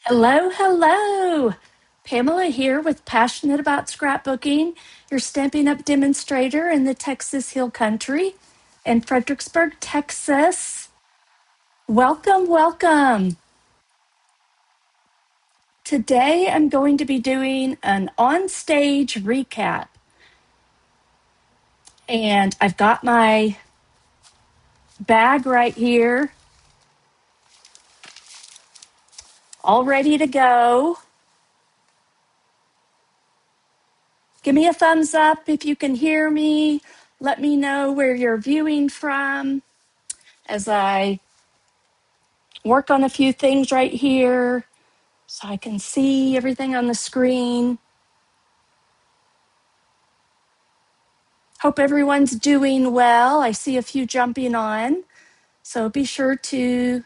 Hello, hello. Pamela here with Passionate About Scrapbooking, your Stampin' Up demonstrator in the Texas Hill Country in Fredericksburg, Texas. Welcome, welcome. Today I'm going to be doing an on-stage recap. And I've got my bag right here, all ready to go. Give me a thumbs up if you can hear me. Let me know where you're viewing from as I work on a few things right here so I can see everything on the screen. Hope everyone's doing well. I see a few jumping on, so be sure to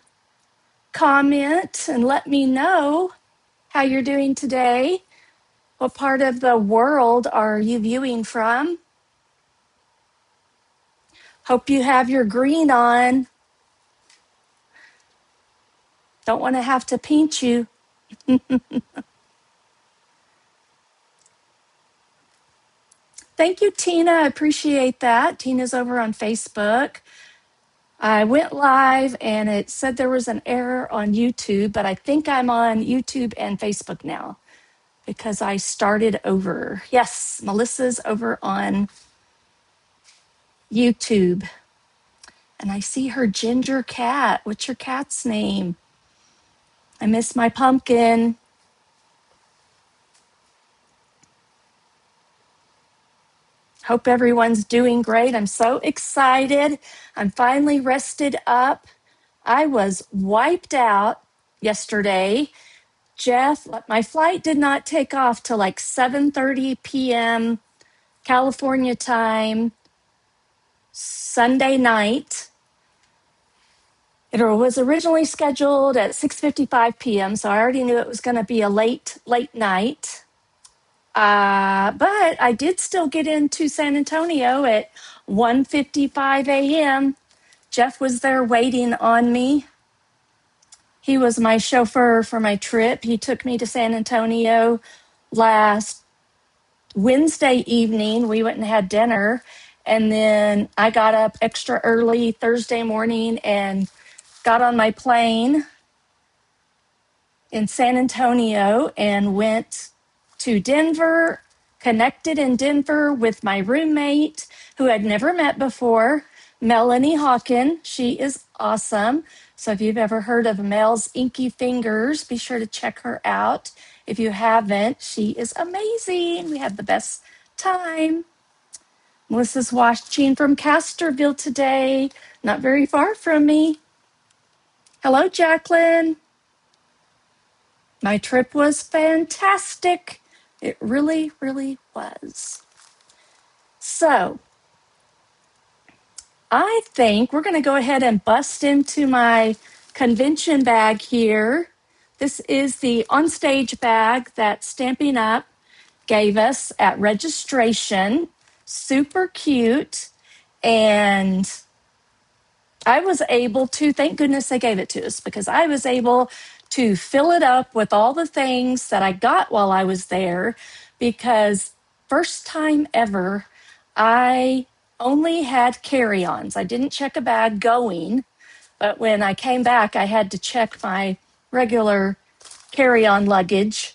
comment and let me know how you're doing today. What part of the world are you viewing from? Hope you have your green on. Don't want to have to paint you. Thank you, Tina. I appreciate that. Tina's over on Facebook. I went live and it said there was an error on YouTube, but I think I'm on YouTube and Facebook now because I started over. Yes, Melissa's over on YouTube. And I see her ginger cat. What's your cat's name? I miss my pumpkin. Hope everyone's doing great. I'm so excited. I'm finally rested up. I was wiped out yesterday. Jeff, my flight did not take off till like 7:30 p.m. California time, Sunday night. It was originally scheduled at 6:55 p.m., so I already knew it was going to be a late night. But I did still get into San Antonio at 1:55 a.m. Jeff was there waiting on me. He was my chauffeur for my trip. He took me to San Antonio last Wednesday evening. We went and had dinner, and then I got up extra early Thursday morning and got on my plane in San Antonio and went to Denver, connected in Denver with my roommate who I'd never met before, Melanie Hawken. She is awesome. So if you've ever heard of Mel's Inky Fingers, be sure to check her out. If you haven't, she is amazing. We had the best time. Melissa's watching from Casterville today, not very far from me. Hello, Jacqueline. My trip was fantastic. It really, really was. So I think we're going to go ahead and bust into my convention bag here. This is the OnStage bag that Stampin' Up gave us at registration. Super cute. And I was able to, thank goodness they gave it to us, because I was able to fill it up with all the things that I got while I was there, because first time ever, I only had carry-ons. I didn't check a bag going, but when I came back, I had to check my regular carry-on luggage,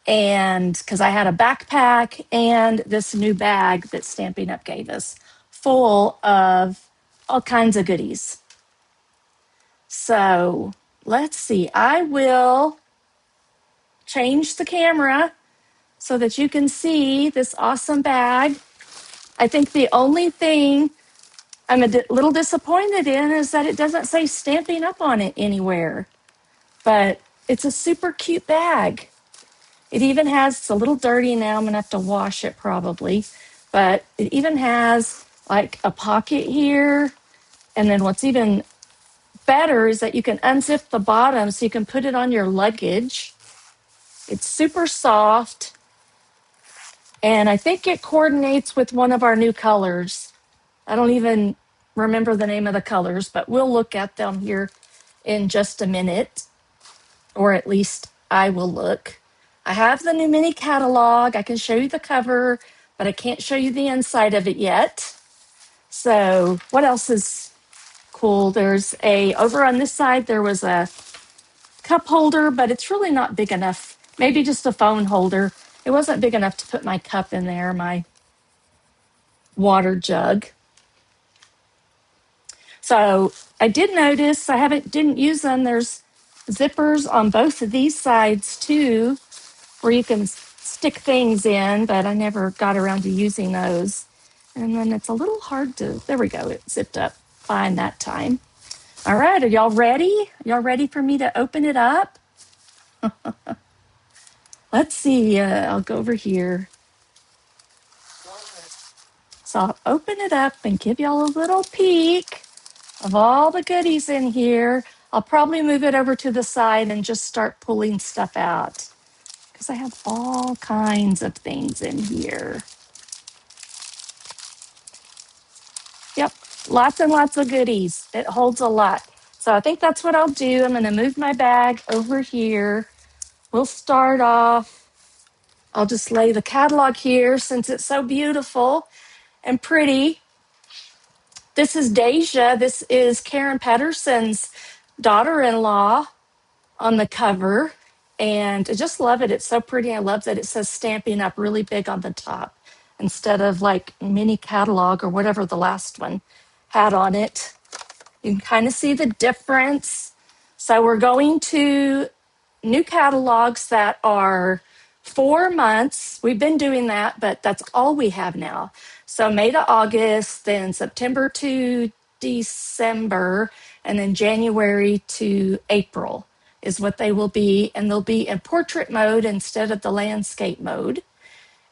and because I had a backpack and this new bag that Stampin' Up gave us full of all kinds of goodies. So let's see. I will change the camera so that you can see this awesome bag. I think the only thing I'm a little disappointed in is that it doesn't say Stampin' Up on it anywhere. But it's a super cute bag. It even has, it's a little dirty now. I'm going to have to wash it probably. But it even has like a pocket here. And then what's even better is that you can unzip the bottom so you can put it on your luggage. It's super soft. And I think it coordinates with one of our new colors. I don't even remember the name of the colors, but we'll look at them here in just a minute. or at least I will look. I have the new mini catalog. I can show you the cover, but I can't show you the inside of it yet. So what else is cool? There's over on this side, there was a cup holder, but it's really not big enough. Maybe just a phone holder. It wasn't big enough to put my cup in there, my water jug. So I did notice didn't use them. There's zippers on both of these sides too, where you can stick things in, but I never got around to using those. And then it's a little hard to, there we go, it zipped up fine that time. All right, are y'all ready? Y'all ready for me to open it up? Let's see, I'll go over here. So I'll open it up and give y'all a little peek of all the goodies in here. I'll probably move it over to the side and just start pulling stuff out because I have all kinds of things in here. Yep, lots and lots of goodies. It holds a lot. So I think that's what I'll do. I'm going to move my bag over here. We'll start off. I'll just lay the catalog here since it's so beautiful and pretty. This is Deja. This is Karen Pedersen's daughter-in-law on the cover. And I just love it. It's so pretty. I love that it says Stampin' Up really big on the top instead of like mini catalog or whatever the last one had on it. You can kind of see the difference. So we're going to new catalogs that are 4 months. We've been doing that, but that's all we have now. So May to August, then September to December, and then January to April is what they will be. And they'll be in portrait mode instead of the landscape mode.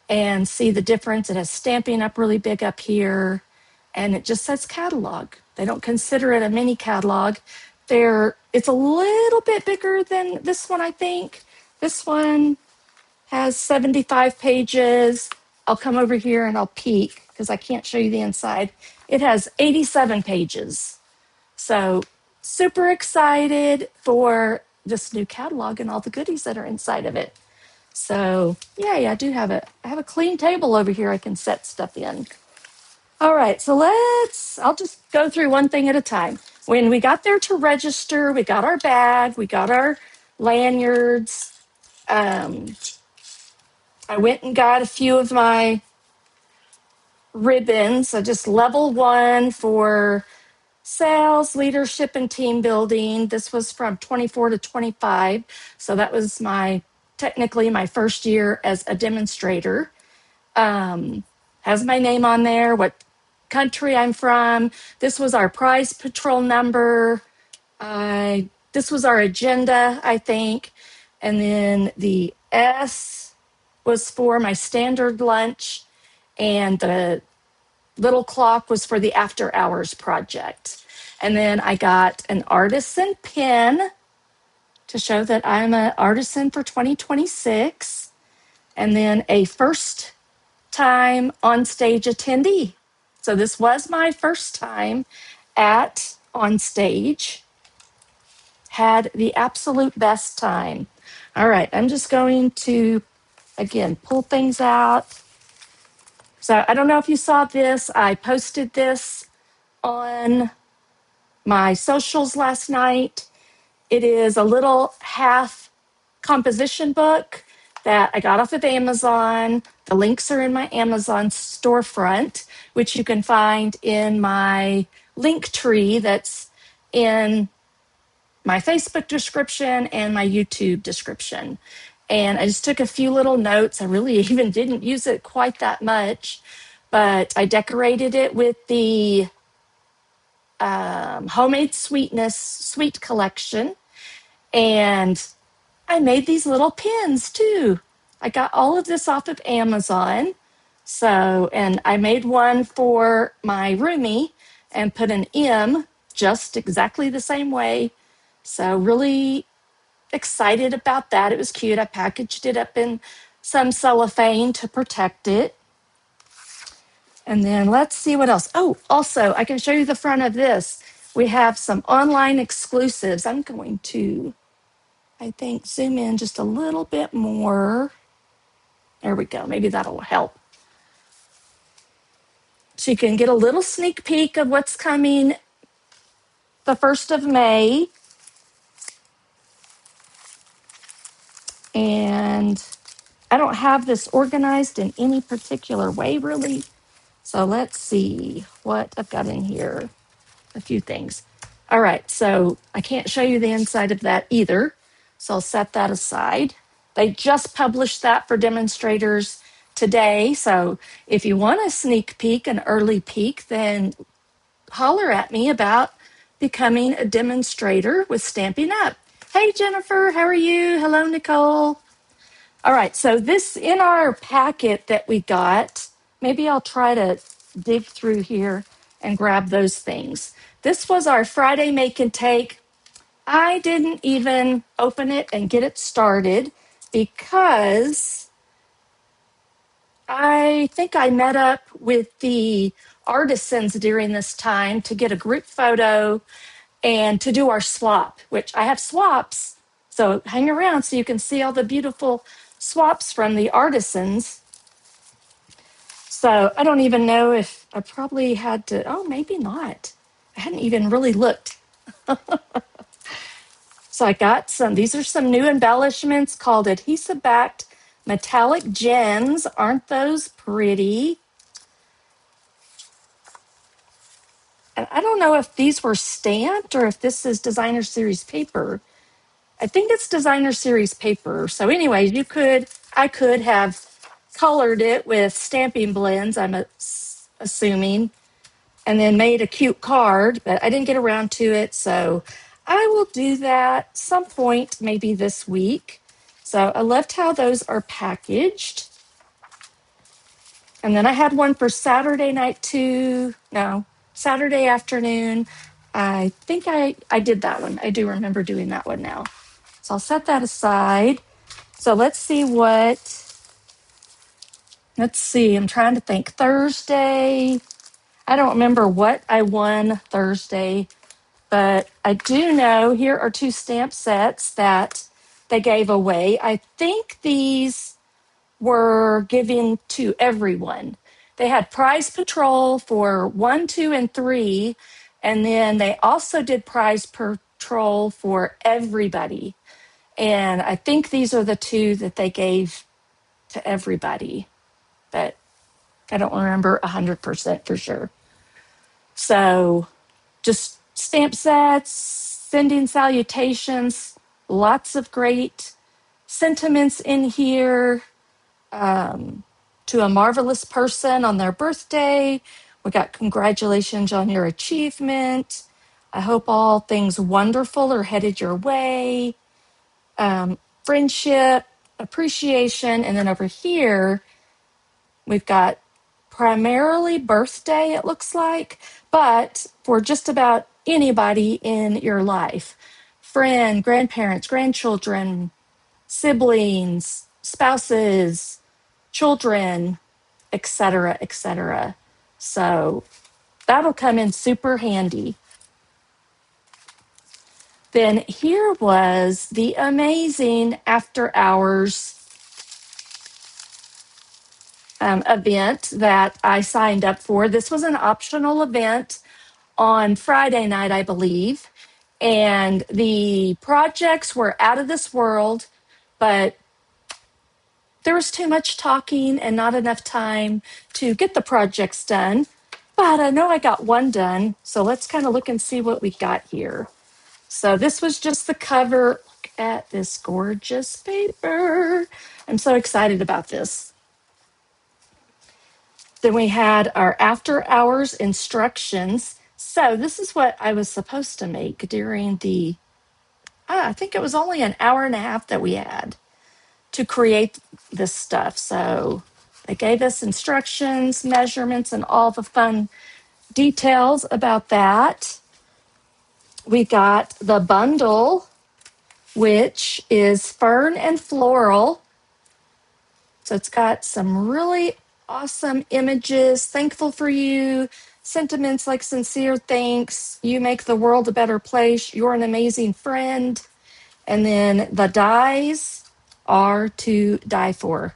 And see the difference. It has Stampin' Up really big up here, and it just says catalog. They don't consider it a mini catalog. It's a little bit bigger than this one, I think. This one has 75 pages. I'll come over here and I'll peek because I can't show you the inside. It has 87 pages. So super excited for this new catalog and all the goodies that are inside of it. So yay, I have a clean table over here I can set stuff in. All right, so I'll just go through one thing at a time. When we got there to register, we got our bag, we got our lanyards. I went and got a few of my ribbons. So just level 1 for sales, leadership, and team building. This was from 24 to 25. So that was technically my first year as a demonstrator. Has my name on there, what country I'm from. This was our prize patrol number. This was our agenda, I think. And then the S was for my standard lunch. And the little clock was for the after hours project. And then I got an artisan pin to show that I'm an artisan for 2026. And then a first time OnStage attendee. So this was my first time at OnStage. Had the absolute best time. All right, I'm just going to, again, pull things out. So I don't know if you saw this. I posted this on my socials last night. It is a little half composition book that I got off of Amazon. The links are in my Amazon storefront, which you can find in my link tree that's in my Facebook description and my YouTube description. And I just took a few little notes. I really even didn't use it quite that much, but I decorated it with the homemade sweet collection. And I made these little pins too. I got all of this off of Amazon. So, and I made one for my roomie and put an M just exactly the same way. So really excited about that. It was cute. I packaged it up in some cellophane to protect it. And then let's see what else. Oh, also, I can show you the front of this. We have some online exclusives. I'm going to I think zoom in just a little bit more. There we go. Maybe that'll help. So you can get a little sneak peek of what's coming the 1st of May. And I don't have this organized in any particular way, really. So let's see what I've got in here. A few things. All right, so I can't show you the inside of that either. So I'll set that aside. They just published that for demonstrators today. So if you want a sneak peek, an early peek, then holler at me about becoming a demonstrator with Stampin' Up. Hey, Jennifer, how are you? Hello, Nicole. All right, so this in our packet that we got, maybe I'll try to dig through here and grab those things. This was our Friday make and take. I didn't even open it and get it started because I think I met up with the artisans during this time to get a group photo and to do our swap, which I have swaps. So hang around so you can see all the beautiful swaps from the artisans. So I don't even know if I probably had to, oh, maybe not. I hadn't even really looked. So I got some, these are some new embellishments called adhesive backed metallic gems. Aren't those pretty? And I don't know if these were stamped or if this is designer series paper. I think it's designer series paper. So anyways, I could have colored it with stamping blends, I'm assuming, and then made a cute card, but I didn't get around to it. So I will do that some point, maybe this week. So I loved how those are packaged. And then I had one for Saturday night too. No, Saturday afternoon. I think I did that one. I do remember doing that one now. So I'll set that aside. So let's see, I'm trying to think. Thursday, I don't remember what I won Thursday, but I do know here are 2 stamp sets that they gave away. I think these were given to everyone. They had Prize Patrol for 1, 2, and 3, and then they also did Prize Patrol for everybody. And I think these are the 2 that they gave to everybody, but I don't remember 100% for sure. So just stamp sets, sending salutations, lots of great sentiments in here. To a marvelous person on their birthday. We got congratulations on your achievement. I hope all things wonderful are headed your way. Friendship, appreciation. And then over here, we've got primarily birthday, it looks like, but for just about anybody in your life. Friend, grandparents, grandchildren, siblings, spouses, children, etc., etc. So that'll come in super handy. Then here was the amazing after hours event that I signed up for. This was an optional event on Friday night, I believe. And the projects were out of this world, but there was too much talking and not enough time to get the projects done. But I know I got one done. So let's kind of look and see what we got here. So this was just the cover. Look at this gorgeous paper. I'm so excited about this. Then we had our after hours instructions. So this is what I was supposed to make during the, I think it was only an hour and a half that we had to create this stuff. So they gave us instructions, measurements, and all the fun details about that. We got the bundle, which is fern and floral. So it's got some really awesome images. Thankful for you. Sentiments like sincere thanks. You make the world a better place. You're an amazing friend. And then the dies are to die for.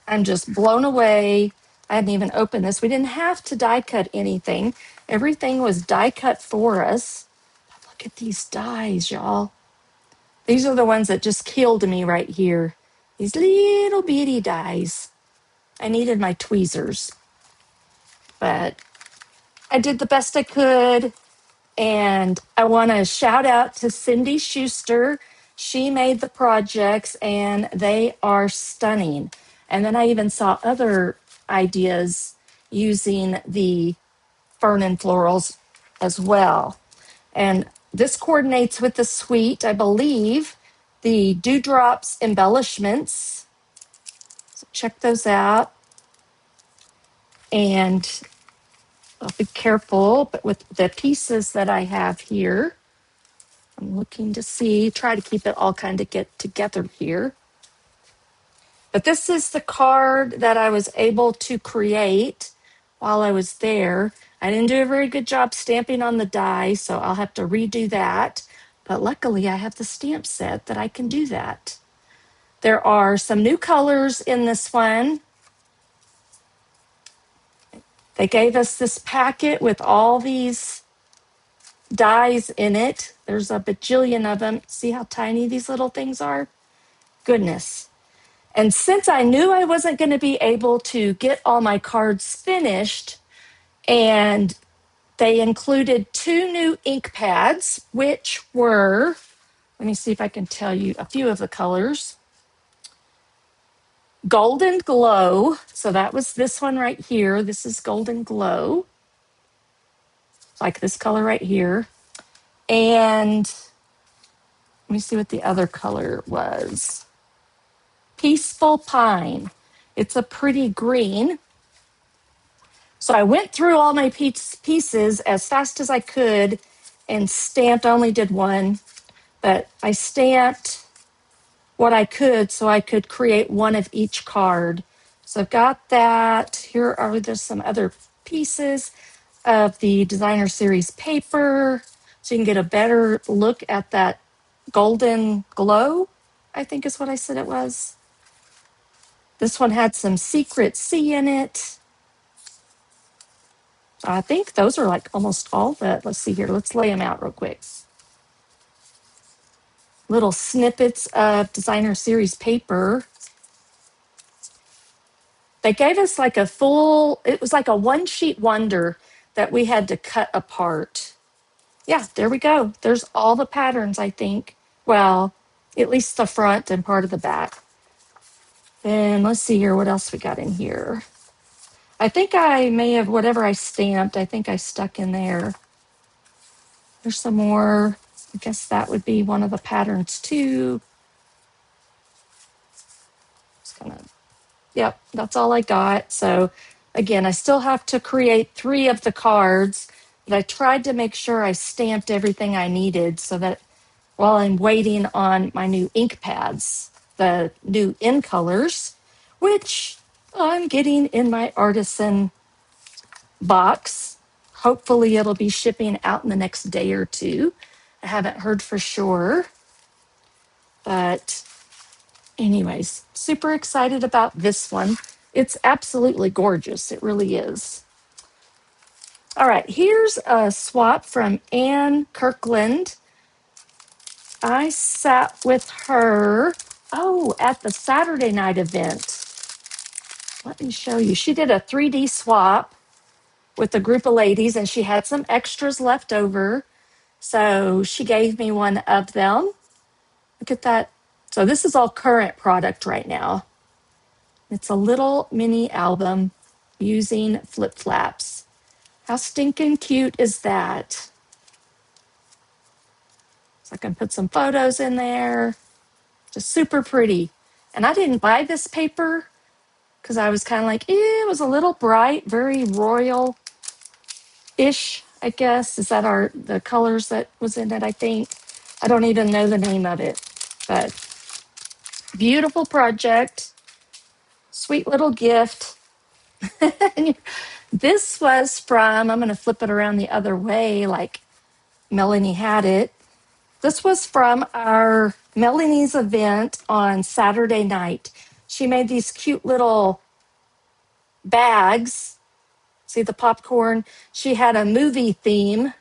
I'm just blown away. I hadn't even opened this. We didn't have to die cut anything. Everything was die cut for us. But look at these dies, y'all. These are the ones that just killed me right here. These little bitty dies. I needed my tweezers, but I did the best I could. And I want to shout out to Cindy Schuster. She made the projects and they are stunning. And then I even saw other ideas using the fern and florals as well. And this coordinates with the suite, I believe, the Dewdrops embellishments. So check those out. And I'll be careful, but with the pieces that I have here, I'm looking to see, try to keep it all kind of get together here. But this is the card that I was able to create while I was there. I didn't do a very good job stamping on the die, so I'll have to redo that. But luckily, I have the stamp set that I can do that. There are some new colors in this one. They gave us this packet with all these dies in it. There's a bajillion of them. See how tiny these little things are? Goodness. And since I knew I wasn't going to be able to get all my cards finished, and they included 2 new ink pads, which were, let me see if I can tell you a few of the colors. Golden Glow. So that was this one right here. This is Golden Glow. Like this color right here. And let me see what the other color was. Peaceful Pine. It's a pretty green. So I went through all my pieces as fast as I could and stamped. I only did one, but I stamped what I could so I could create one of each card. So I've got that. Here are there's some other pieces of the designer series paper so you can get a better look at that golden glow, I think is what I said it was. This one had some secret C in it. I think those are like almost all the, let's see here, let's lay them out real quick. Little snippets of designer series paper. They gave us like a full, it was like a 1-sheet wonder that we had to cut apart. Yeah, there we go. There's all the patterns, I think. Well, at least the front and part of the back. And let's see here, what else we got in here? I think I may have, whatever I stamped, I think I stuck in there. There's some more. I guess that would be one of the patterns too. Just gonna, yep, that's all I got. So again, I still have to create 3 of the cards, but I tried to make sure I stamped everything I needed so that while I'm waiting on my new ink pads, the new in colors, which I'm getting in my artisan box. Hopefully it'll be shipping out in the next day or 2. I haven't heard for sure. But anyways, super excited about this one. It's absolutely gorgeous. It really is. All right, here's a swap from Anne Kirkland. I sat with her, at the Saturday night event. Let me show you. She did a 3D swap with a group of ladies, and she had some extras left over. So she gave me one of them. Look at that. So this is all current product right now. It's a little mini album using flip flaps. How stinking cute is that? So I can put some photos in there. Just super pretty. And I didn't buy this paper because I was kind of like, it was a little bright, very royal-ish, I guess. Is that the colors that was in it, I think. I don't even know the name of it. But beautiful project. Sweet little gift. This was from, I'm going to flip it around the other way like Melanie had it. This was from our Melanie's event on Saturday night. She made these cute little bags. See the popcorn? She had a movie theme.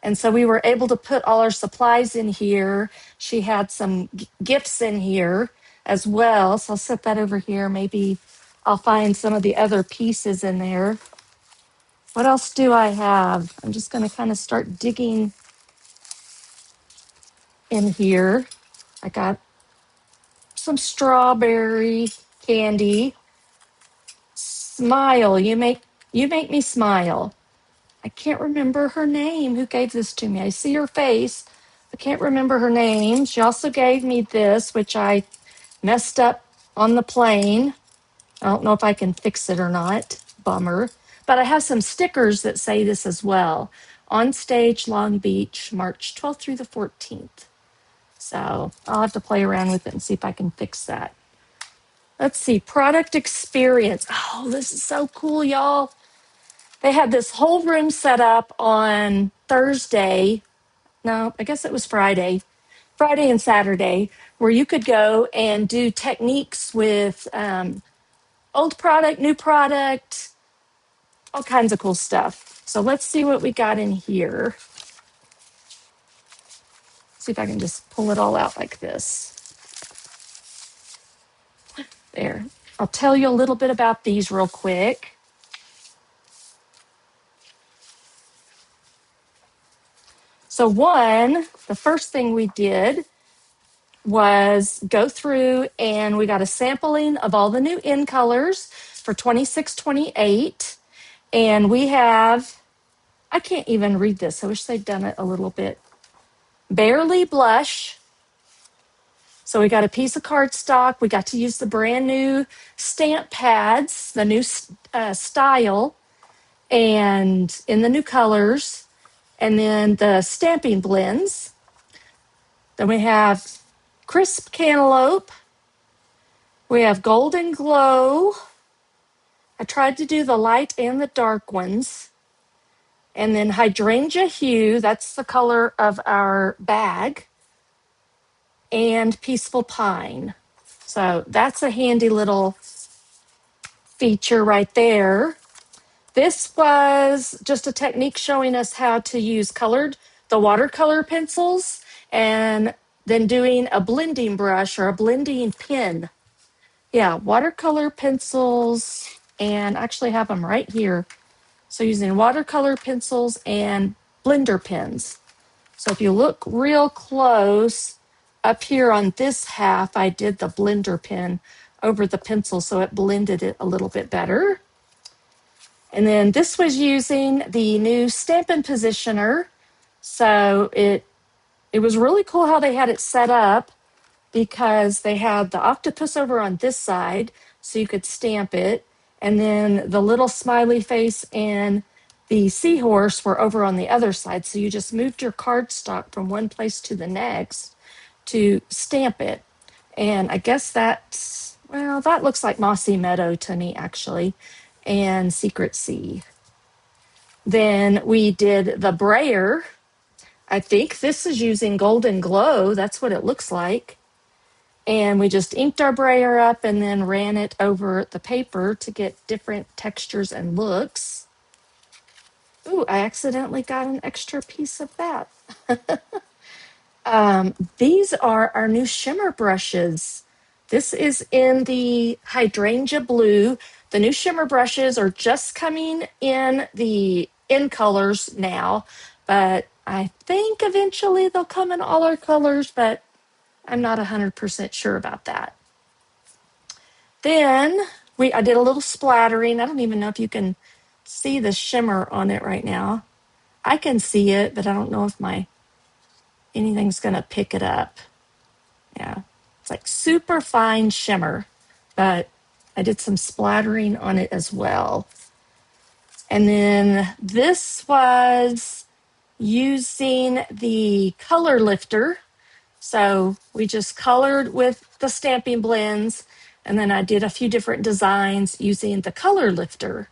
And so we were able to put all our supplies in here. She had some gifts in here as well. So I'll set that over here. Maybe I'll find some of the other pieces in there. What else do I have? I'm just going to kind of start digging in here. I got some strawberry candy. Smile. You make me smile. I can't remember her name. Who gave this to me? I see her face. I can't remember her name. She also gave me this, which I messed up on the plane. I don't know if I can fix it or not. Bummer. But I have some stickers that say this as well. OnStage, Long Beach, March 12th through the 14th. So I'll have to play around with it and see if I can fix that. Let's see, product experience. Oh, this is so cool, y'all. They had this whole room set up on Thursday. No, I guess it was Friday and Saturday, where you could go and do techniques with old product, new product, all kinds of cool stuff. So let's see what we got in here. See if I can just pull it all out like this. There. I'll tell you a little bit about these real quick. So the first thing we did was go through and we got a sampling of all the new in colors for 26-28. And we have, I can't even read this. I wish they'd done it a little bit. Barely Blush. So we got a piece of cardstock. We got to use the brand new stamp pads, the new style, and in the new colors. And then the stamping blends. Then we have Crisp Cantaloupe. We have Golden Glow. I tried to do the light and the dark ones. And then Hydrangea Hue, that's the color of our bag. And Peaceful Pine. So that's a handy little feature right there. This was just a technique showing us how to use the watercolor pencils, and then doing a blending brush or a blending pen. Yeah, watercolor pencils, and I actually have them right here. So using watercolor pencils and blender pens. So if you look real close, up here on this half, I did the blender pen over the pencil, so it blended it a little bit better. And then this was using the new Stampin' Positioner. So it was really cool how they had it set up, because they had the octopus over on this side, so you could stamp it. And then the little smiley face and the seahorse were over on the other side. So you just moved your cardstock from one place to the next to stamp it. And I guess that looks like Mossy Meadow to me, actually, and Secret Sea. Then we did the brayer. I think this is using Golden Glow. That's what it looks like. And we just inked our brayer up and then ran it over the paper to get different textures and looks. Ooh, I accidentally got an extra piece of that. These are our new shimmer brushes. This is in the Hydrangea Blue. The new shimmer brushes are just coming in the in colors now, but I think eventually they'll come in all our colors, but I'm not 100% sure about that. Then I did a little splattering. I don't even know if you can see the shimmer on it right now. I can see it, but I don't know if anything's going to pick it up. Yeah, it's like super fine shimmer, but I did some splattering on it as well. And then this was using the color lifter. So we just colored with the stamping blends, and then I did a few different designs using the color lifter.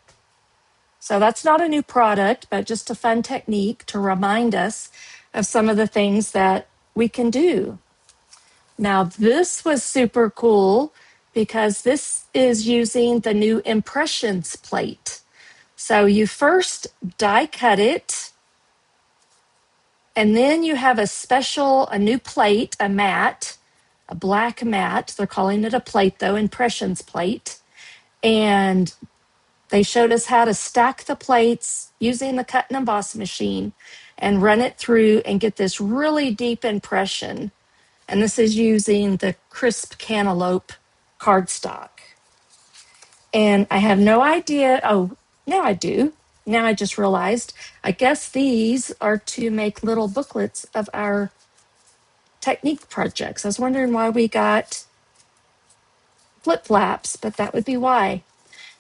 So that's not a new product, but just a fun technique to remind us of some of the things that we can do. Now, this was super cool because this is using the new impressions plate. So you first die cut it, and then you have a new plate, a mat, a black mat. They're calling it a plate though, impressions plate. And they showed us how to stack the plates using the cut and emboss machine and run it through and get this really deep impression. And this is using the crisp cantaloupe cardstock. And I have no idea. Oh, now I do. Now I just realized. I guess these are to make little booklets of our technique projects. I was wondering why we got flip flaps, but that would be why.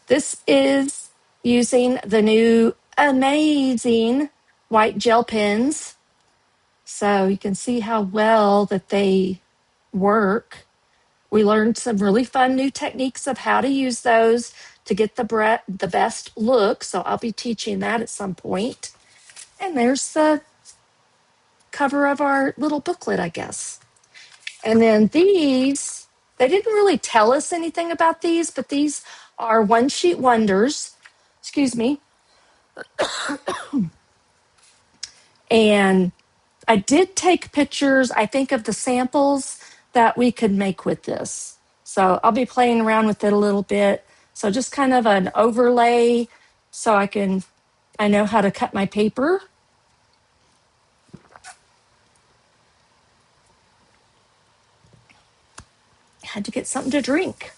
This is using the new amazing white gel pens. So you can see how well that they work. We learned some really fun new techniques of how to use those to get the best look. So I'll be teaching that at some point. And there's the cover of our little booklet, I guess. And then these, they didn't really tell us anything about these, but these are one sheet wonders. Excuse me. And I did take pictures, I think, of the samples that we could make with this. So I'll be playing around with it a little bit. So just kind of an overlay so I know how to cut my paper. Had to get something to drink.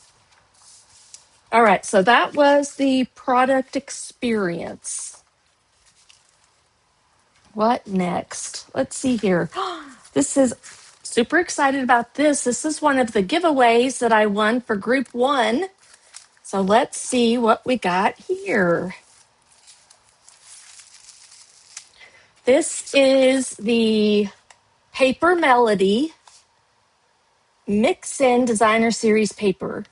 All right, so that was the product experience. What next? Let's see here. This is super excited about this. This is one of the giveaways that I won for group 1. So let's see what we got here. This is the Paper Melody Mix-In Designer Series paper.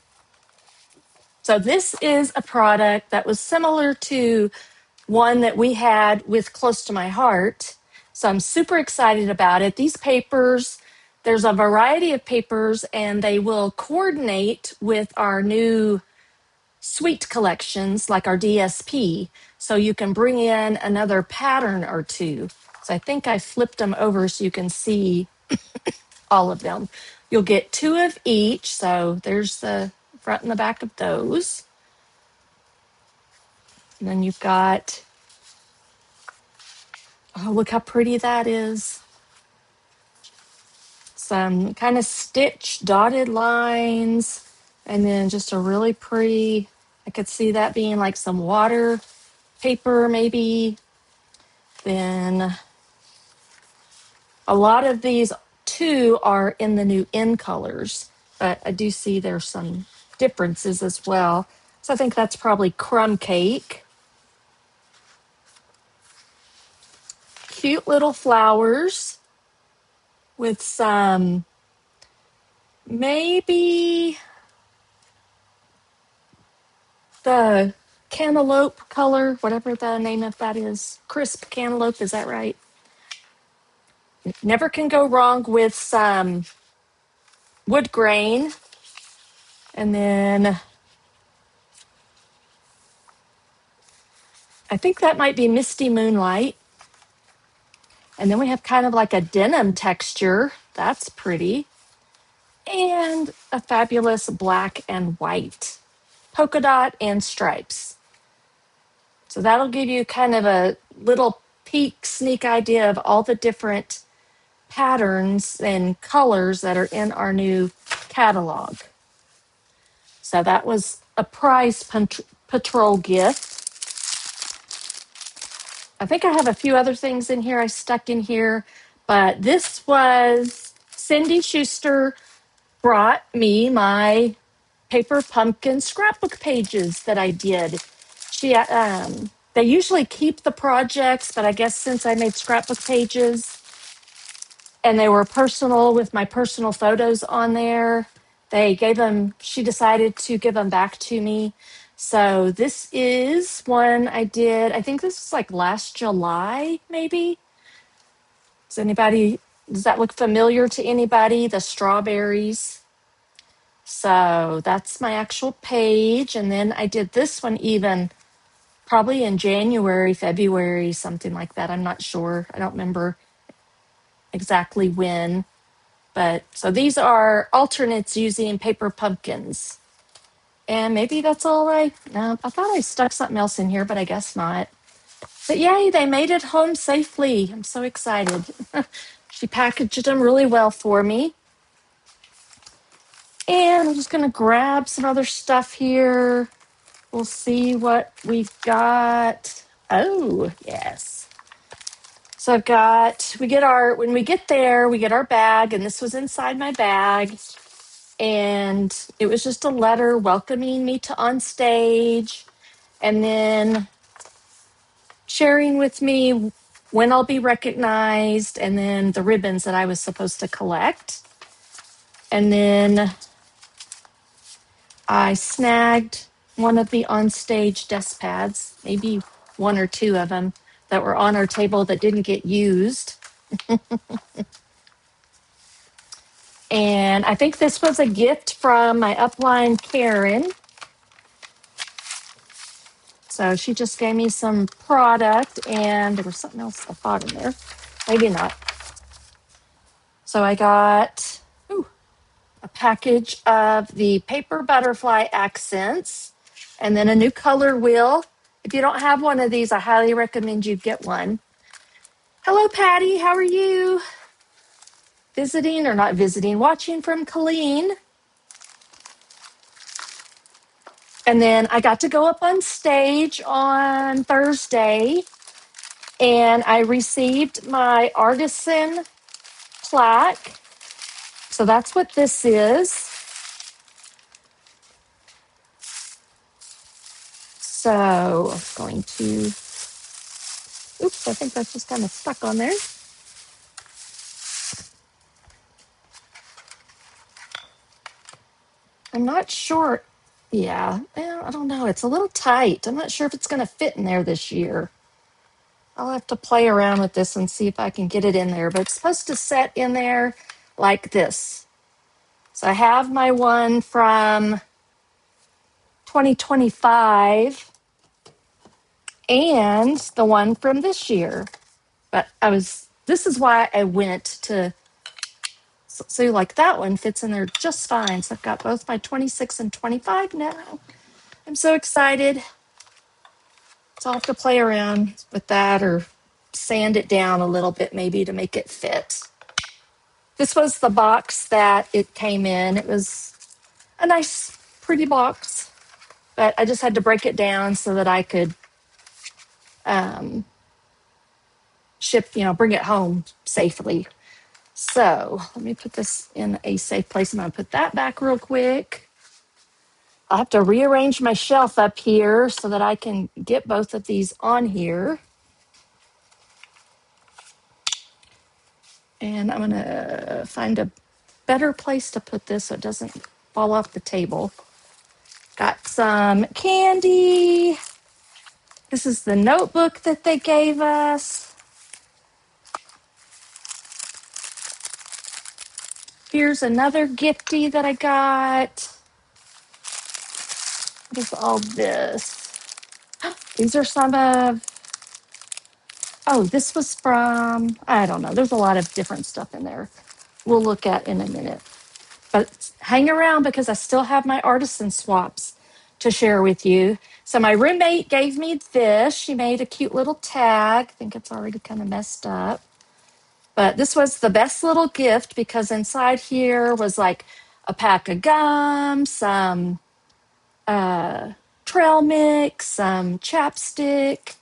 So this is a product that was similar to one that we had with Close to My Heart. So I'm super excited about it. These papers, there's a variety of papers, and they will coordinate with our new suite collections like our DSP. So you can bring in another pattern or two. So I think I flipped them over so you can see all of them. You'll get 2 of each. So there's the front and the back of those. And then you've got, oh, look how pretty that is. Some kind of stitched dotted lines, and then just a really pretty, I could see that being like some water paper maybe. Then a lot of these too are in the new in colors, but I do see there's some differences as well. So I think that's probably crumb cake. Cute little flowers with some maybe the cantaloupe color, whatever the name of that is. Crisp cantaloupe, is that right? Never can go wrong with some wood grain. And then I think that might be Misty Moonlight. And then we have kind of like a denim texture. That's pretty. And a fabulous black and white polka dot and stripes. So that'll give you kind of a little peek, sneak idea of all the different patterns and colors that are in our new catalog. So that was a prize patrol gift. I think I have a few other things in here I stuck in here, but this was Cindy Schuster brought me my paper pumpkin scrapbook pages that I did. They usually keep the projects, but I guess since I made scrapbook pages and they were personal with my personal photos on there, she decided to give them back to me. So this is one I did, I think this was like last July, maybe. Does that look familiar to anybody? The strawberries. So that's my actual page. And then I did this one even probably in January, February, something like that. I'm not sure. I don't remember exactly when. But so these are alternates using paper pumpkins. And maybe that's all right. No, I thought I stuck something else in here, but I guess not. But yay, they made it home safely. I'm so excited. She packaged them really well for me. And I'm just going to grab some other stuff here. We'll see what we've got. Oh, yes. So when we get there, we get our bag, and this was inside my bag. And it was just a letter welcoming me to OnStage, and then sharing with me when I'll be recognized, and then the ribbons that I was supposed to collect. And then I snagged one of the OnStage desk pads, maybe one or two of them that were on our table that didn't get used. And I think this was a gift from my upline, Karen. So she just gave me some product, and there was something else I thought in there. Maybe not. So I got a package of the paper butterfly accents, and then a new color wheel. If you don't have one of these, I highly recommend you get one. Hello, Patty. How are you? Visiting or not visiting? Watching from Colleen. And then I got to go up on stage on Thursday, and I received my artisan plaque. So that's what this is. So I'm going to, oops, I think that's just kind of stuck on there. I'm not sure. Yeah, I don't know. It's a little tight. I'm not sure if it's going to fit in there this year. I'll have to play around with this and see if I can get it in there. But it's supposed to set in there like this. So I have my one from 2025 and the one from this year. But this is why I went to, so like that one fits in there just fine. So I've got both my 26 and 25 now. I'm so excited. So I'll have to play around with that or sand it down a little bit maybe to make it fit. This was the box that it came in. It was a nice, pretty box, but I just had to break it down so that I could bring it home safely. So let me put this in a safe place. I'm going to put that back real quick. I'll have to rearrange my shelf up here so that I can get both of these on here. And I'm going to find a better place to put this so it doesn't fall off the table. Got some candy. This is the notebook that they gave us. Here's another gifty that I got. What is all this? These are some of, this was from, I don't know. There's a lot of different stuff in there we'll look at in a minute. But hang around because I still have my artisan swaps to share with you. So my roommate gave me this. She made a cute little tag. I think it's already kind of messed up. But this was the best little gift because inside here was like a pack of gum, some trail mix, some chapstick,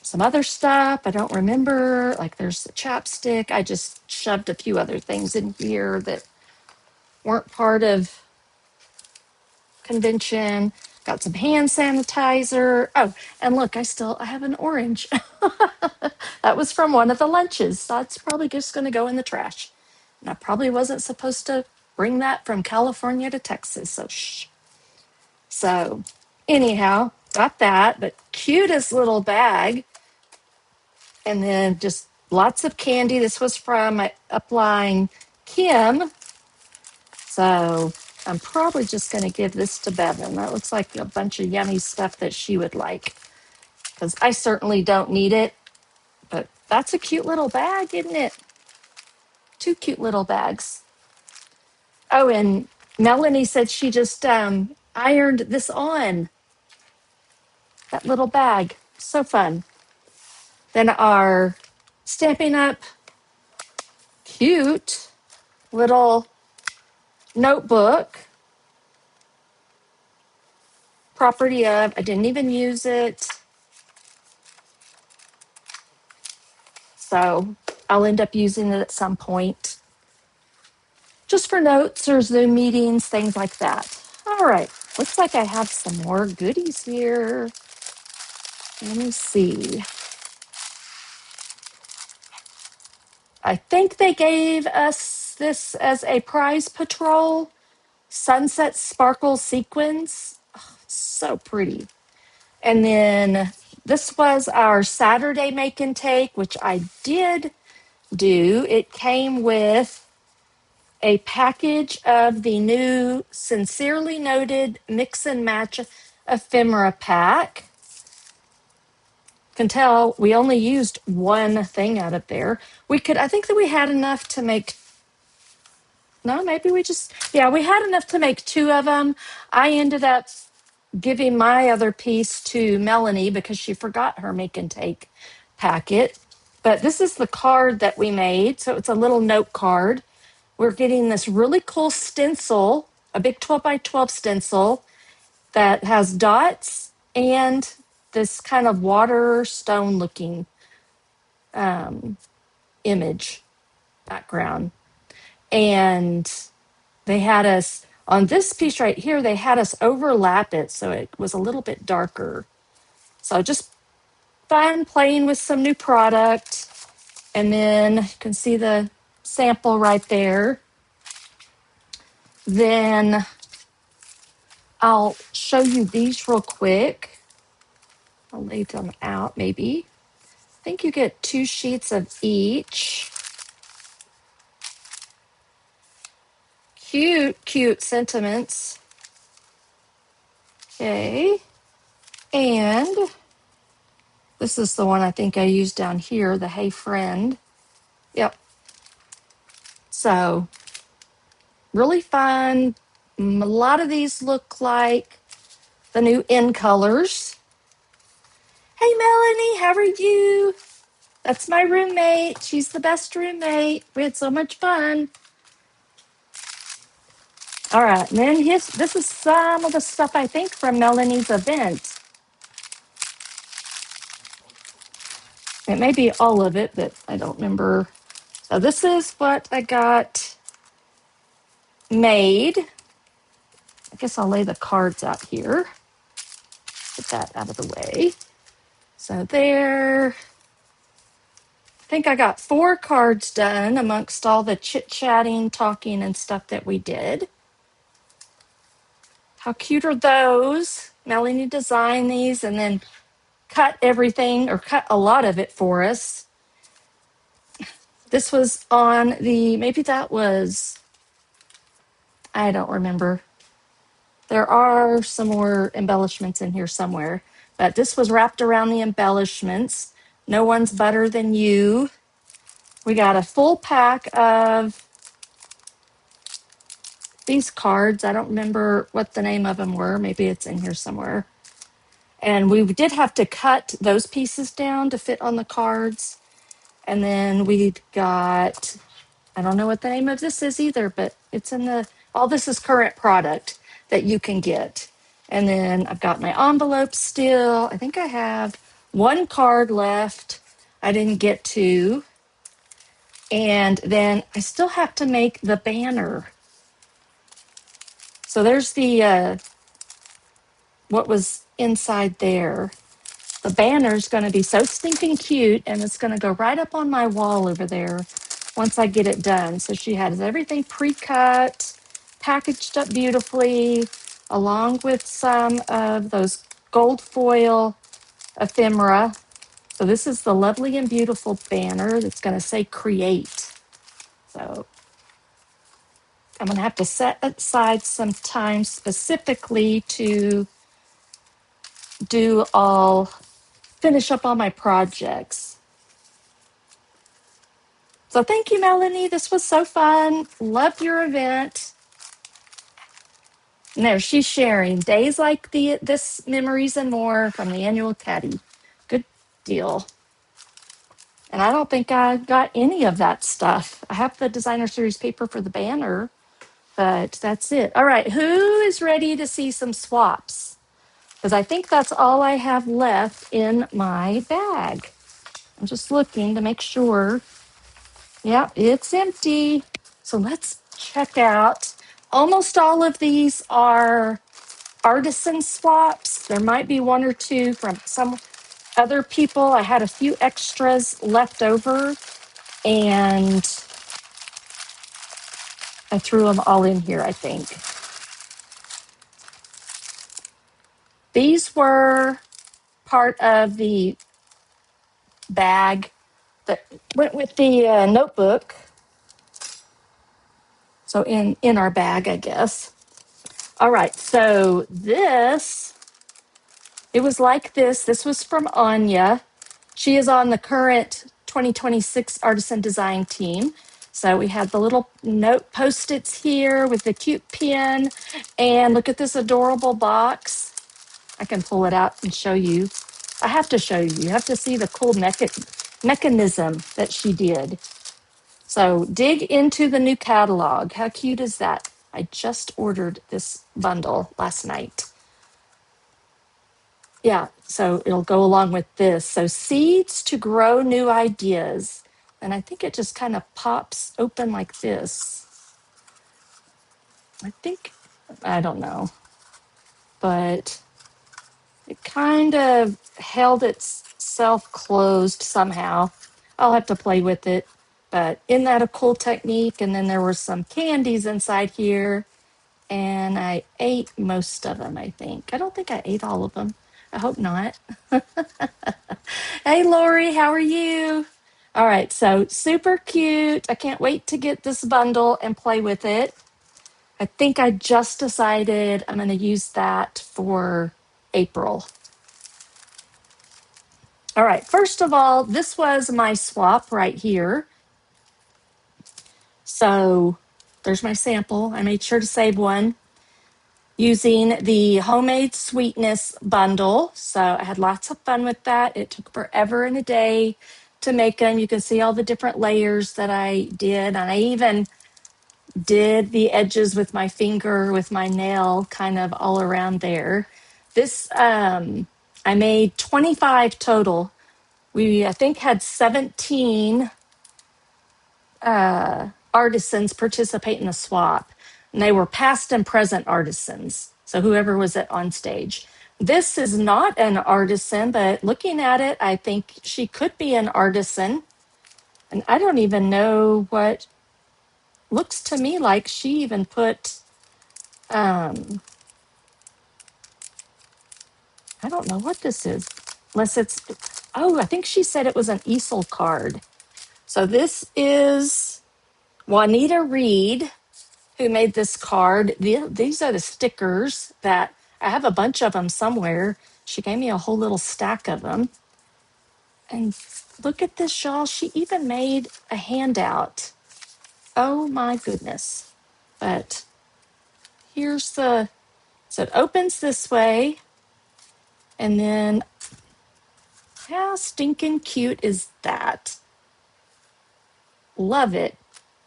some other stuff. I don't remember. Like there's the chapstick. I just shoved a few other things in here that weren't part of convention. Got some hand sanitizer. Oh, and look, I have an orange. That was from one of the lunches. That's probably just going to go in the trash. And I probably wasn't supposed to bring that from California to Texas. So shh. So anyhow, got that. But cutest little bag. And then just lots of candy. This was from my upline Kim. So I'm probably just going to give this to Bevan. That looks like a bunch of yummy stuff that she would like, because I certainly don't need it. But that's a cute little bag, isn't it? 2 cute little bags. Oh, and Melanie said she just ironed this on, that little bag. So fun. Then our Stampin' Up cute little notebook, property of, I didn't even use it. So I'll end up using it at some point, just for notes or Zoom meetings, things like that. All right, looks like I have some more goodies here. Let me see. I think they gave us this as a prize patrol. Sunset Sparkle Sequins. Oh, so pretty. And then this was our Saturday make and take, which I did do. It came with a package of the new Sincerely Noted Mix and Match Ephemera pack. Can tell we only used one thing out of there. I think that we had enough to make, no, maybe we just, yeah, we had enough to make 2 of them. I ended up giving my other piece to Melanie because she forgot her make and take packet. But this is the card that we made. So it's a little note card. We're getting this really cool stencil, a big 12 by 12 stencil that has dots and this kind of water stone looking image background. And they had us on this piece right here, they had us overlap it so it was a little bit darker. So just fun playing with some new product. And then you can see the sample right there. Then I'll show you these real quick. I'll lay them out maybe. I think you get 2 sheets of each. Cute, cute sentiments. Okay. And this is the one I think I used down here, the Hey Friend. Yep. So really fun. A lot of these look like the new in colors. Hey Melanie, how are you? That's my roommate. She's the best roommate. We had so much fun. All right, and then this is some of the stuff I think from Melanie's event. It may be all of it, but I don't remember. So this is what I got made. I guess I'll lay the cards out here. Get that out of the way. So there. I think I got 4 cards done amongst all the chit-chatting, talking, and stuff that we did. How cute are those? Melanie designed these and then cut everything, or cut a lot of it for us. This was on maybe that was, I don't remember. There are some more embellishments in here somewhere, but this was wrapped around the embellishments. No One's Better Than You. We got a full pack of these cards. I don't remember what the name of them were. Maybe it's in here somewhere. And we did have to cut those pieces down to fit on the cards. And then we got, I don't know what the name of this is either, but it's in all this is current product that you can get. And then I've got my envelopes still. I think I have 1 card left I didn't get to. And then I still have to make the banner. So there's the what was inside there. The banner's going to be so stinking cute, and it's going to go right up on my wall over there once I get it done. So she has everything pre-cut, packaged up beautifully, along with some of those gold foil ephemera. So this is the lovely and beautiful banner that's going to say create. So I'm going to have to set aside some time specifically to finish up all my projects. So thank you, Melanie. This was so fun. Loved your event. No, she's sharing days like this memories and more from the annual Caddy. Good deal. And I don't think I got any of that stuff. I have the designer series paper for the banner, but that's it. All right, who is ready to see some swaps? Because I think that's all I have left in my bag. I'm just looking to make sure. Yep, it's empty. So let's check out. Almost all of these are artisan swaps. There might be one or two from some other people. I had a few extras left over and I threw them all in here, I think. These were part of the bag that went with the notebook. So in our bag, I guess. All right, so it was like this. This was from Anya. She is on the current 2026 Artisan Design team. So we had the little note post-its here with the cute pin. And look at this adorable box. I can pull it out and show you. I have to show you. You have to see the cool mechanism that she did. So dig into the new catalog. How cute is that? I just ordered this bundle last night. Yeah, so it'll go along with this. So seeds to grow new ideas. And I think it just kind of pops open like this. I don't know, but it kind of held itself closed somehow. I'll have to play with it. But isn't that a cool technique? And then there were some candies inside here. And I ate most of them, I think. I don't think I ate all of them. I hope not. Hey, Lori, how are you? All right, so super cute. I can't wait to get this bundle and play with it. I think I just decided I'm going to use that for April. All right, first of all, this was my swap right here. So there's my sample. I made sure to save one using the homemade sweetness bundle. So I had lots of fun with that. It took forever and a day to make them. You can see all the different layers that I did. And I even did the edges with my finger, with my nail, kind of all around there. This, I made 25 total. We, I think, had 17 artisans participate in the swap. And they were past and present artisans. So whoever was at OnStage. This is not an artisan, but looking at it, I think she could be an artisan. And I don't even know what looks to me like she even put, I don't know what this is. Unless I think she said it was an easel card. So this is Juanita Reed, who made this card. These are the stickers that I have a bunch of them somewhere. She gave me a whole little stack of them. And look at this, y'all. She even made a handout. Oh my goodness. But so it opens this way. And then how stinking cute is that? Love it.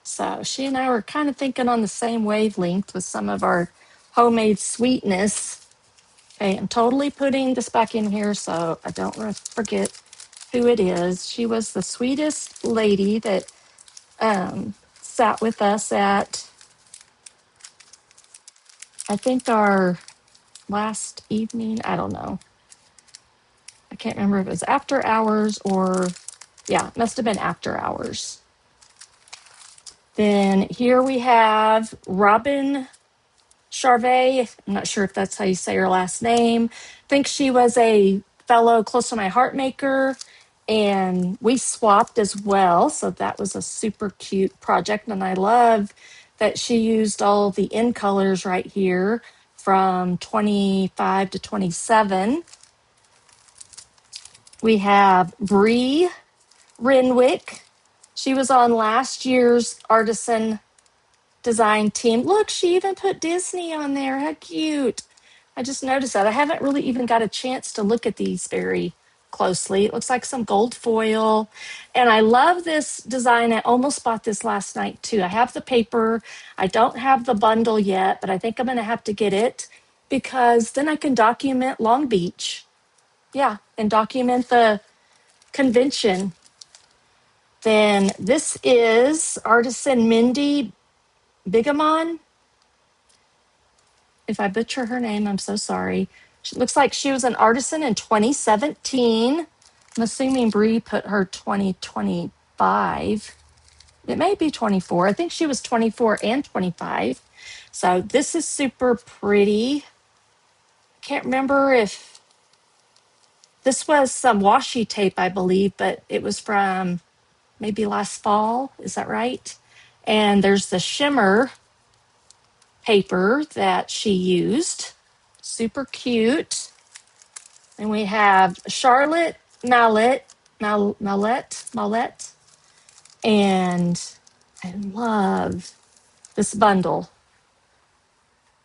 So she and I were kind of thinking on the same wavelength with some of our homemade sweetness. Okay, I'm totally putting this back in here so I don't forget who it is. She was the sweetest lady that sat with us at, I think, our last evening. I don't know. I can't remember if it was after hours or, yeah, it must have been after hours. Then here we have Robin Charvet. I'm not sure if that's how you say her last name. I think she was a fellow Close to My Heart maker. And we swapped as well. So that was a super cute project. And I love that she used all the in colors right here from 25 to 27. We have Bree Renwick. She was on last year's artisan design team. Look, she even put Disney on there. How cute. I just noticed that. I haven't really even got a chance to look at these very closely. It looks like some gold foil. And I love this design. I almost bought this last night too. I have the paper. I don't have the bundle yet, but I think I'm going to have to get it because then I can document Long Beach. Yeah, and document the convention. Then this is artisan Mindy Bigamon. If I butcher her name, I'm so sorry. She looks like she was an artisan in 2017. I'm assuming Bree put her 2025. It may be 24. I think she was 24 and 25. So this is super pretty. Can't remember if this was some washi tape, I believe, but it was from maybe last fall. Is that right? And there's the shimmer paper that she used. Super cute. And we have Charlotte Mallet, and I love this bundle.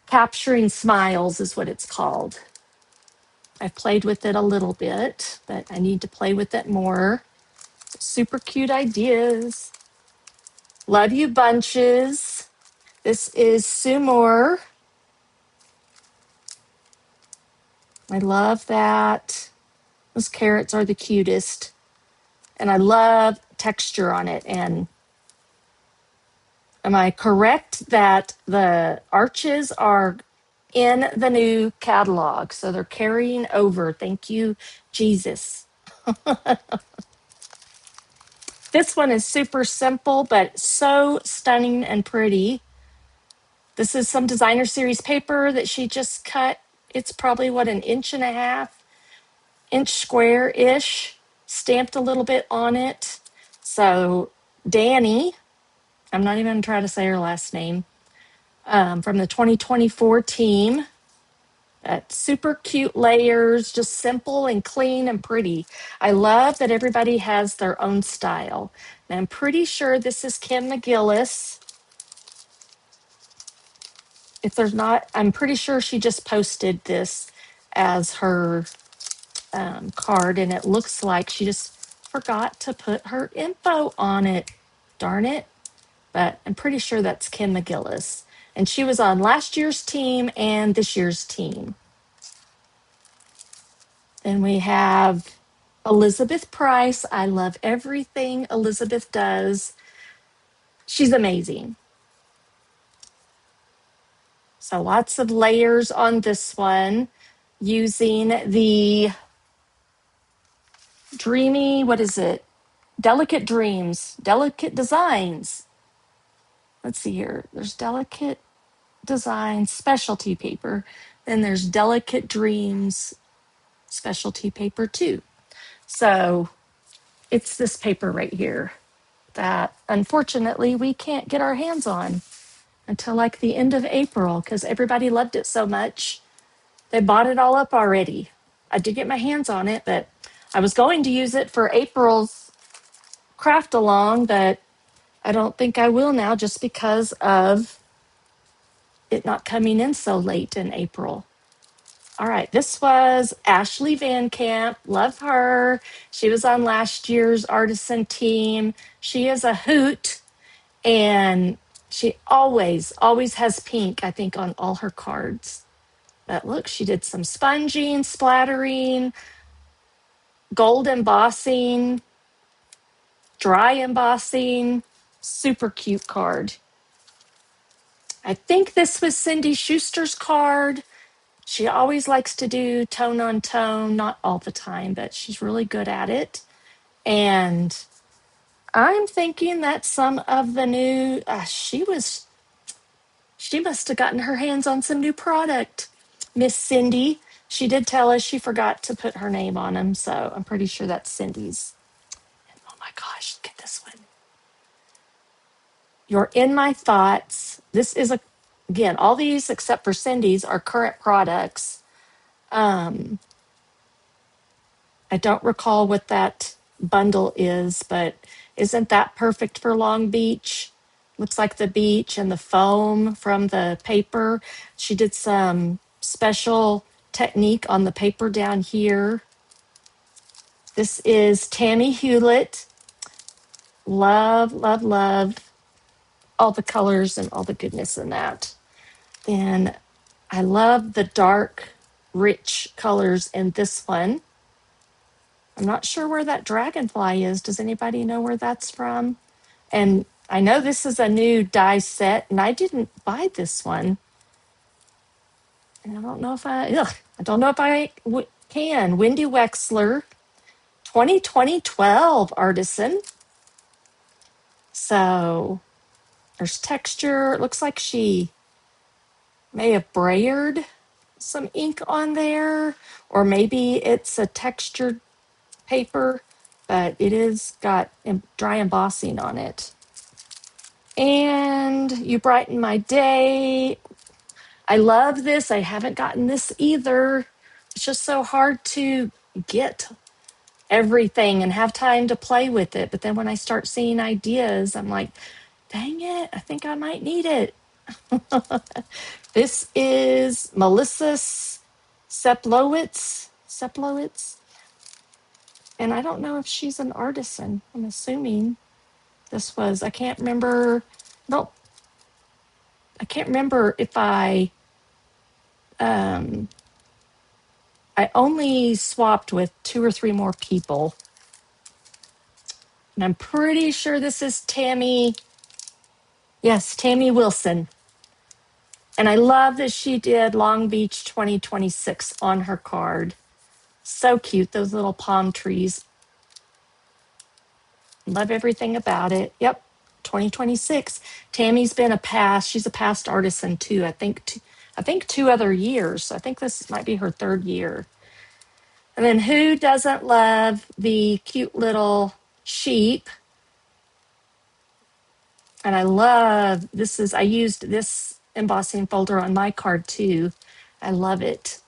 Capturing Smiles is what it's called. I've played with it a little bit, but I need to play with it more. Super cute ideas. Love you bunches. This is Sumor. I love that. Those carrots are the cutest. And I love texture on it. And am I correct that the arches are in the new catalog? So they're carrying over. Thank you, Jesus. This one is super simple, but so stunning and pretty. This is some designer series paper that she just cut. It's probably what, an inch and a half, inch square-ish, stamped a little bit on it. So Danny, I'm not even going to try to say her last name, from the 2024 team. Super cute layers, just simple and clean and pretty. I love that everybody has their own style. And I'm pretty sure this is Kim McGillis. If there's not, I'm pretty sure she just posted this as her card, and it looks like she just forgot to put her info on it. Darn it. But I'm pretty sure that's Kim McGillis. And she was on last year's team and this year's team. Then we have Elizabeth Price. I love everything Elizabeth does. She's amazing. So lots of layers on this one using the dreamy, what is it? Delicate Dreams, Delicate Designs. Let's see here. There's Delicate Designs specialty paper. Then there's Delicate Dreams specialty paper too. So it's this paper right here that unfortunately we can't get our hands on until like the end of April because everybody loved it so much. They bought it all up already. I did get my hands on it, but I was going to use it for April's craft along, but I don't think I will now just because of it not coming in so late in April. All right, this was Ashley Van Camp. Love her. She was on last year's artisan team. She is a hoot, and she always has pink, I think, on all her cards. But look, she did some sponging, splattering, gold embossing, dry embossing. Super cute card. I think this was Cindy Schuster's card. She always likes to do tone on tone, not all the time, but she's really good at it. And I'm thinking that some of the new, she must have gotten her hands on some new product. Miss Cindy, she did tell us she forgot to put her name on them, so I'm pretty sure that's Cindy's. You're in my thoughts. This is again, all these except for Cindy's are current products. I don't recall what that bundle is, but isn't that perfect for Long Beach? Looks like the beach and the foam from the paper. She did some special technique on the paper down here. This is Tammy Hewlett. Love, love, love all the colors and all the goodness in that. Then I love the dark, rich colors in this one. I'm not sure where that dragonfly is. Does anybody know where that's from? And I know this is a new die set, and I didn't buy this one. And I don't know if I can. Wendy Wexler, 2012 artisan. So there's texture. It looks like she may have brayered some ink on there, or maybe it's a textured paper, but it is got dry embossing on it. And You Brighten My Day. I love this. I haven't gotten this either. It's just so hard to get everything and have time to play with it. But then when I start seeing ideas, I'm like, dang it, I think I might need it. This is Melissa Seplowitz. And I don't know if she's an artisan. I'm assuming this was, I can't remember. No, I can't remember if I only swapped with 2 or 3 more people. And I'm pretty sure this is Tammy. Yes, Tammy Wilson. And I love that she did Long Beach 2026 on her card. So cute, those little palm trees. Love everything about it. Yep, 2026. Tammy's been she's a past artisan too. I think 2 other years. So I think this might be her 3rd year. And then who doesn't love the cute little sheep? And I used this embossing folder on my card too. I love it.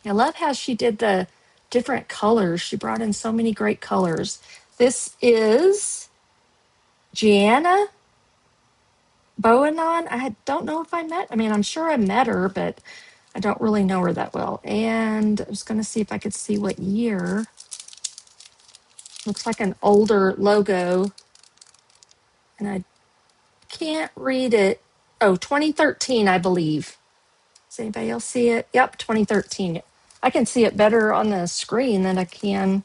I love how she did the different colors. She brought in so many great colors. This is Gianna Boanon. I don't know if I'm sure I met her, but I don't really know her that well. And I was going to see if I could see what year. Looks like an older logo. And I can't read it. Oh, 2013, I believe. Does anybody else see it? Yep, 2013. I can see it better on the screen than I can.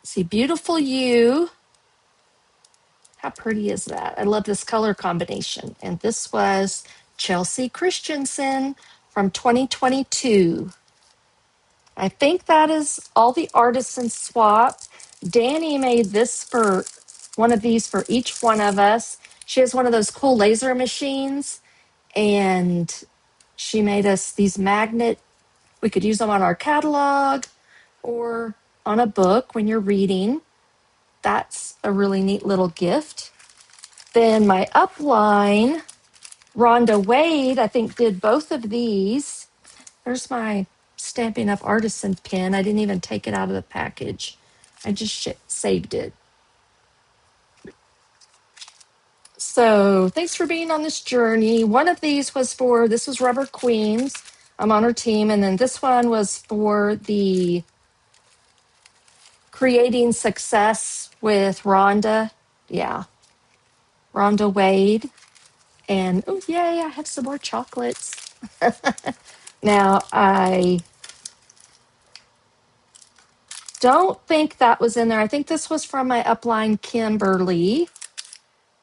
See, Beautiful You. How pretty is that? I love this color combination. And this was Chelsea Christensen from 2022. I think that is all the artisan swap. Danny made one of these for each one of us. She has one of those cool laser machines, and she made us these magnet. We could use them on our catalog or on a book when you're reading. That's a really neat little gift. Then my upline, Rhonda Wade, I think did both of these. There's my Stampin' Up artisan pin. I didn't even take it out of the package. I just saved it. So thanks for being on this journey. One of these this was Rubber Queens. I'm on her team. And then this one was for the Creating Success with Rhonda. Yeah, Rhonda Wade. And oh, yay, I have some more chocolates. Now, I don't think that was in there. I think this was from my upline, Kimberly.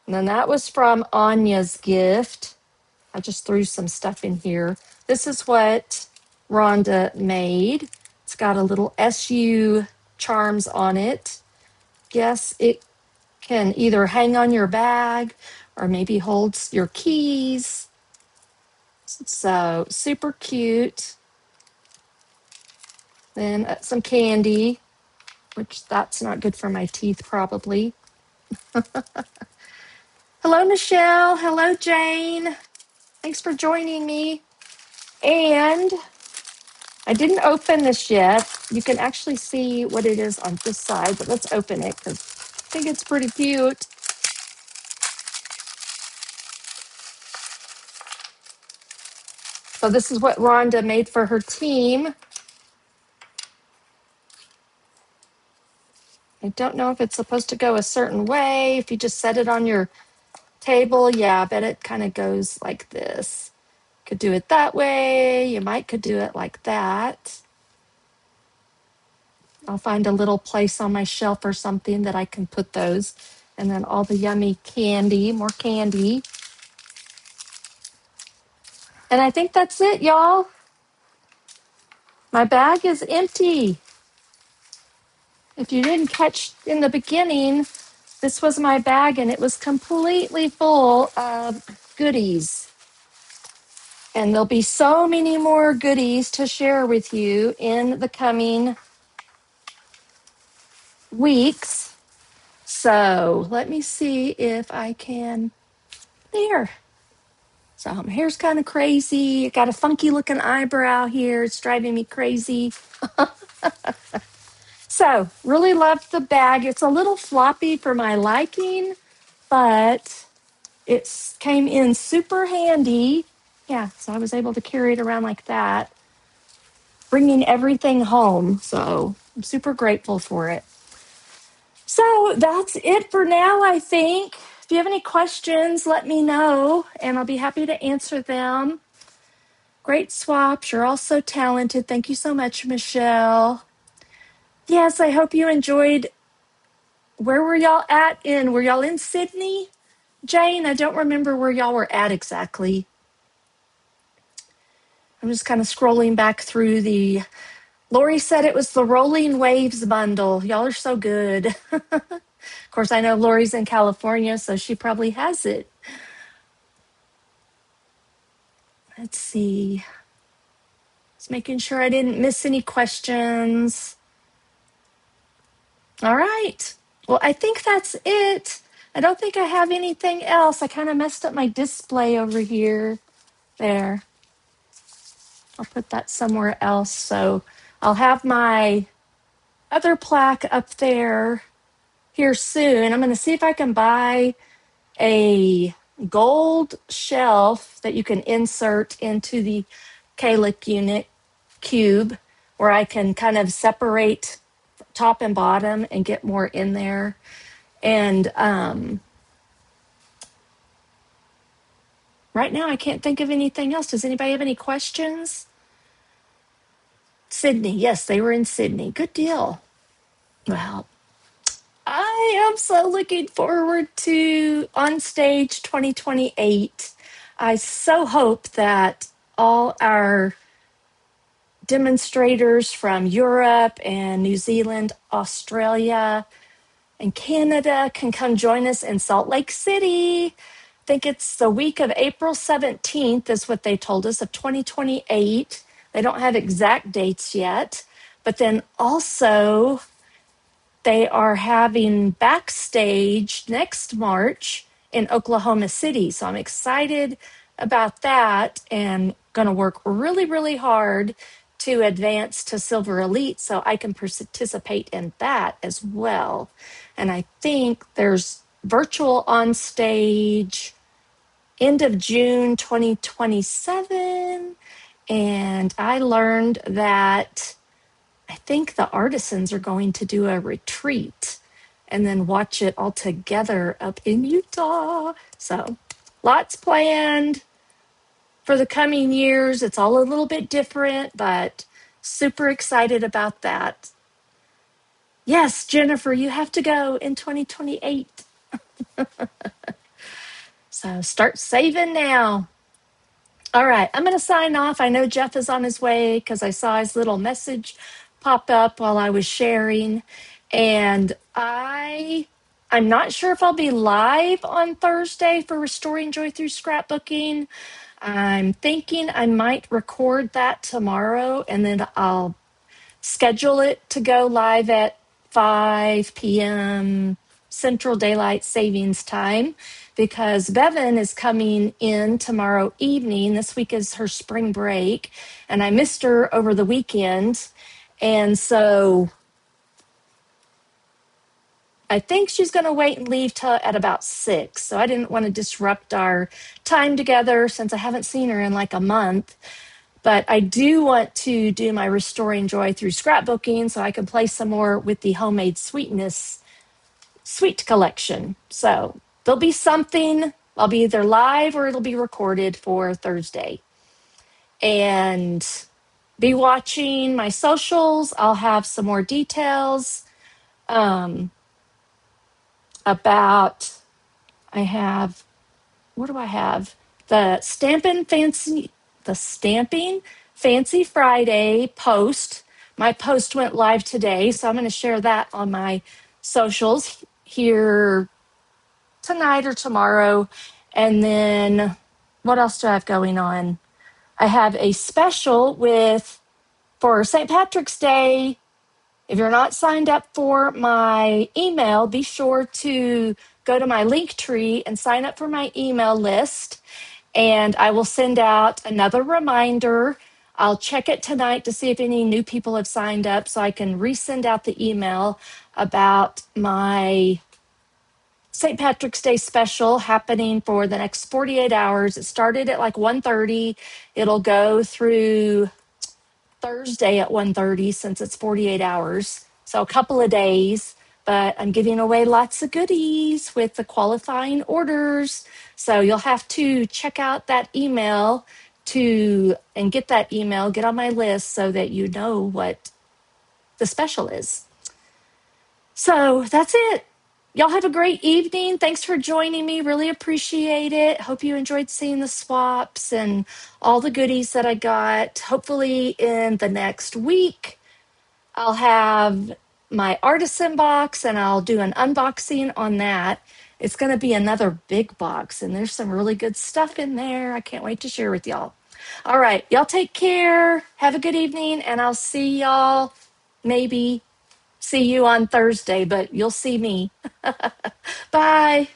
And then that was from Anya's gift. I just threw some stuff in here. This is what Rhonda made. It's got a little SU charms on it. Guess it can either hang on your bag or maybe holds your keys. So super cute. Then some candy, which that's not good for my teeth probably. Hello, Michelle. Hello, Jane. Thanks for joining me. And I didn't open this yet. You can actually see what it is on this side, but let's open it because I think it's pretty cute. So this is what Rhonda made for her team. I don't know if it's supposed to go a certain way. If you just set it on your table, yeah, I bet it kind of goes like this. Could do it that way. You might could do it like that. I'll find a little place on my shelf or something that I can put those. And then all the yummy candy, more candy. And I think that's it, y'all. My bag is empty. If you didn't catch in the beginning, this was my bag and it was completely full of goodies. And there'll be so many more goodies to share with you in the coming weeks. So let me see if I can. There. So my hair's kind of crazy. I got a funky looking eyebrow here. It's driving me crazy. So really loved the bag. It's a little floppy for my liking, but it came in super handy. Yeah, so I was able to carry it around like that, bringing everything home. So I'm super grateful for it. So that's it for now, I think. If you have any questions, let me know, and I'll be happy to answer them. Great swaps. You're all so talented. Thank you so much, Michelle. Yes, I hope you enjoyed. Where were y'all at were y'all in Sydney? Jane, I don't remember where y'all were at exactly. I'm just kind of scrolling back through the. Lori said it was the Rolling Waves bundle. Y'all are so good. Of course, I know Lori's in California, so she probably has it. Let's see. Just making sure I didn't miss any questions. All right. Well, I think that's it. I don't think I have anything else. I kind of messed up my display over here. There. I'll put that somewhere else. So I'll have my other plaque up there here soon. I'm going to see if I can buy a gold shelf that you can insert into the Kalic unit cube where I can kind of separate top and bottom and get more in there. And right now I can't think of anything else. Does anybody have any questions? Sydney. Yes, they were in Sydney. Good deal. Well, I am so looking forward to OnStage 2028. I so hope that all our demonstrators from Europe and New Zealand, Australia, and Canada can come join us in Salt Lake City. I think it's the week of April 17th is what they told us of 2028. They don't have exact dates yet. But then also they are having backstage next March in Oklahoma City. So I'm excited about that and going to work really, really hard to advance to Silver Elite so I can participate in that as well. And I think there's virtual on stage end of June 2027. And I learned that I think the artisans are going to do a retreat and then watch it all together up in Utah. So lots planned for the coming years. It's all a little bit different, but super excited about that. Yes, Jennifer, you have to go in 2028. So start saving now. All right, I'm going to sign off. I know Jeff is on his way because I saw his little message pop up while I was sharing. And I'm not sure if I'll be live on Thursday for Restoring Joy Through Scrapbooking. I'm thinking I might record that tomorrow and then I'll schedule it to go live at 5 p.m. Central Daylight Savings Time because Bevan is coming in tomorrow evening. This week is her spring break, and I missed her over the weekend. And so I think she's going to wait and leave till at about 6. So I didn't want to disrupt our time together since I haven't seen her in like a month. But I do want to do my Restoring Joy through scrapbooking so I can play some more with the Homemade Sweetness sweet collection. So there'll be something. I'll be either live or it'll be recorded for Thursday. And be watching my socials. I'll have some more details about, I have, what do I have? The Stampin' Fancy Friday post. My post went live today, so I'm going to share that on my socials here tonight or tomorrow. And then what else do I have going on? I have a special for St. Patrick's Day. If you're not signed up for my email, be sure to go to my link tree and sign up for my email list. And I will send out another reminder. I'll check it tonight to see if any new people have signed up so I can resend out the email about my St. Patrick's Day special happening for the next 48 hours. It started at like 1:30. It'll go through Thursday at 1:30 since it's 48 hours. So a couple of days, but I'm giving away lots of goodies with the qualifying orders. So you'll have to check out that email and get that email, get on my list so that you know what the special is. So that's it. Y'all have a great evening. Thanks for joining me. Really appreciate it. Hope you enjoyed seeing the swaps and all the goodies that I got. Hopefully in the next week, I'll have my artisan box and I'll do an unboxing on that. It's going to be another big box and there's some really good stuff in there. I can't wait to share with y'all. All right. Y'all take care. Have a good evening and I'll see y'all maybe see you on Thursday, but you'll see me. Bye.